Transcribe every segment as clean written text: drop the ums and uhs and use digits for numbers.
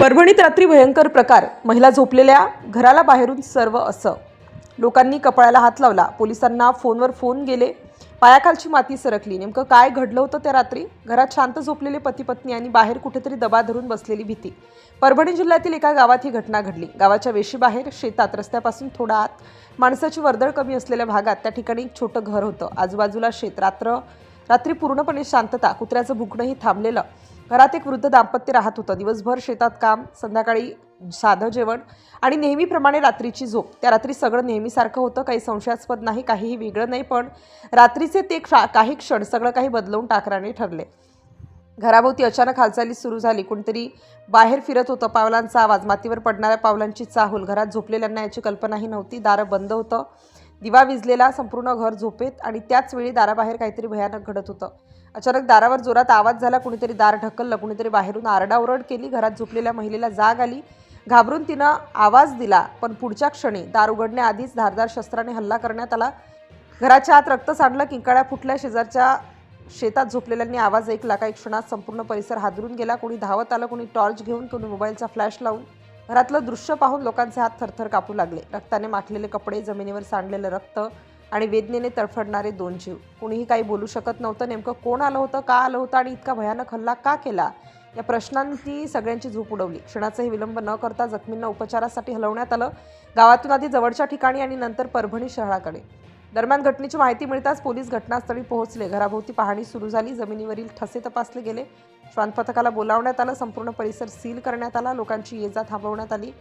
परभणीत रात्री भयंकर प्रकार। महिला झोपलेल्या घराला बाहेरून सर्व असं। लोकांनी कपाळाला हात लावला। पोलिसांना फोनवर फोन गेले। पायाखालची माती सरकली। नेमकं काय घडलं होतं त्या रात्री? घरात शांत झोपलेले पती पत्नी आणि बाहेर कुठेतरी दबा धरून बसलेली भीती। परभणी जिल्ह्यातील एका गावात ही घटना घडली। गावाच्या वेशीबाहेर शेतात रस्त्यापासून थोडा आत माणसाची वर्दळ कमी असलेल्या भागात त्या ठिकाणी एक छोटं घर होतं। आजूबाजूला शेत। रात्री पूर्णपणे शांतता। कुत्र्याचं भुंकणंही थांबलेलं। घरात एक वृद्ध दाम्पत्य राहत होतं। दिवसभर शेतात काम, संध्याकाळी साधं जेवण आणि नेहमीप्रमाणे रात्रीची झोप। त्या रात्री सगळं नेहमीसारखं होतं। काही संशयास्पद नाही, काहीही वेगळं नाही, पण रात्रीचे ते काही क्षण सगळं काही बदलवून टाकणारे ठरले। घराभोवती अचानक हालचाली सुरू झाली। कोणतरी बाहेर फिरत होतं। पावलांचा आवाज, मातीवर पडणाऱ्या पावलांची चाहूल। घरात झोपलेल्यांना याची कल्पनाही नव्हती। दारं बंद होतं। दिवा विझलेला, संपूर्ण घर झोपेत आणि त्याच वेळी दाराबाहेर काहीतरी भयानक घडत होतं। अचानक दारावर जोरात आवाज झाला। कुणीतरी दार ढकललं। कुणीतरी बाहेरून आरडाओरड केली। घरात झोपलेल्या महिलेला जाग आली। घाबरून तिनं आवाज दिला, पण पुढच्या क्षणी दार उघडण्याआधीच धारदार शस्त्राने हल्ला करण्यात आला। घराच्या आत रक्त सांडलं, किंकाळ्या फुटल्या। शेजारच्या शेतात झोपलेल्यांनी आवाज ऐकला। काही क्षणात संपूर्ण परिसर हादरून गेला। कोणी धावत आलं, कोणी टॉर्च घेऊन, कोणी मोबाईलचा फ्लॅश लावून। घरातलं दृश्य पाहून लोकांचे हात थरथर कापू लागले। रक्ताने माखलेले कपडे, जमिनीवर सांडलेलं रक्त आणि वेदनेने तडफडणारे दोन जीव। कोणीही काही बोलू शकत नव्हतं। नेमकं कोण आलं होतं, का आलं होतं आणि इतका भयानक हल्ला का केला, या प्रश्नांनी सगळ्यांची झोप उडवली। क्षणाचाही विलंब न करता जखमींना उपचारासाठी हलवण्यात आलं। गावातून आधी जवळच्या ठिकाणी आणि नंतर परभणी शहराकडे। दरम्यान घटनेची माहिती मिळताच पोलीस घटनास्थळी पोहोचले। घराभोवती पाहणी सुरू झाली। जमिनीवरील ठसे तपासले गेले। श्वान पथकाला बोलावण्यात आलं। संपूर्ण परिसर सील करण्यात आला। लोकांची ये जा थांबवण्यात आली।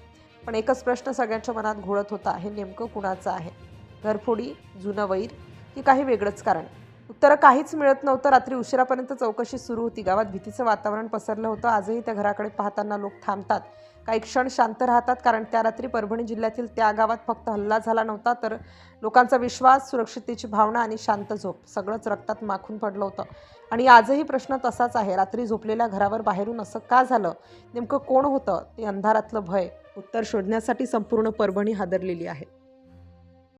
पण एकच प्रश्न सगळ्यांच्या मनात घोळत होता, हे नेमकं कुणाचं आहे? घरफोडी, जुनं वैर की काही वेगळंच कारण? उत्तरं काहीच मिळत नव्हतं। रात्री उशिरापर्यंत चौकशी सुरू होती। गावात भीतीचं वातावरण पसरलं होतं। आजही त्या घराकडे पाहताना लोक थांबतात, काही क्षण शांत राहतात, कारण त्या रात्री परभणी जिल्ह्यातील त्या गावात फक्त हल्ला झाला नव्हता, तर लोकांचा विश्वास, सुरक्षिततेची भावना आणि शांत झोप सगळंच रक्तात माखून पडलं होतं। आणि आजही प्रश्न तसाच आहे, रात्री झोपलेल्या घरावर बाहेरून असं का झालं? नेमकं कोण होतं? ते अंधारातलं भय उत्तर शोधण्यासाठी संपूर्ण परभणी हादरलेली आहे।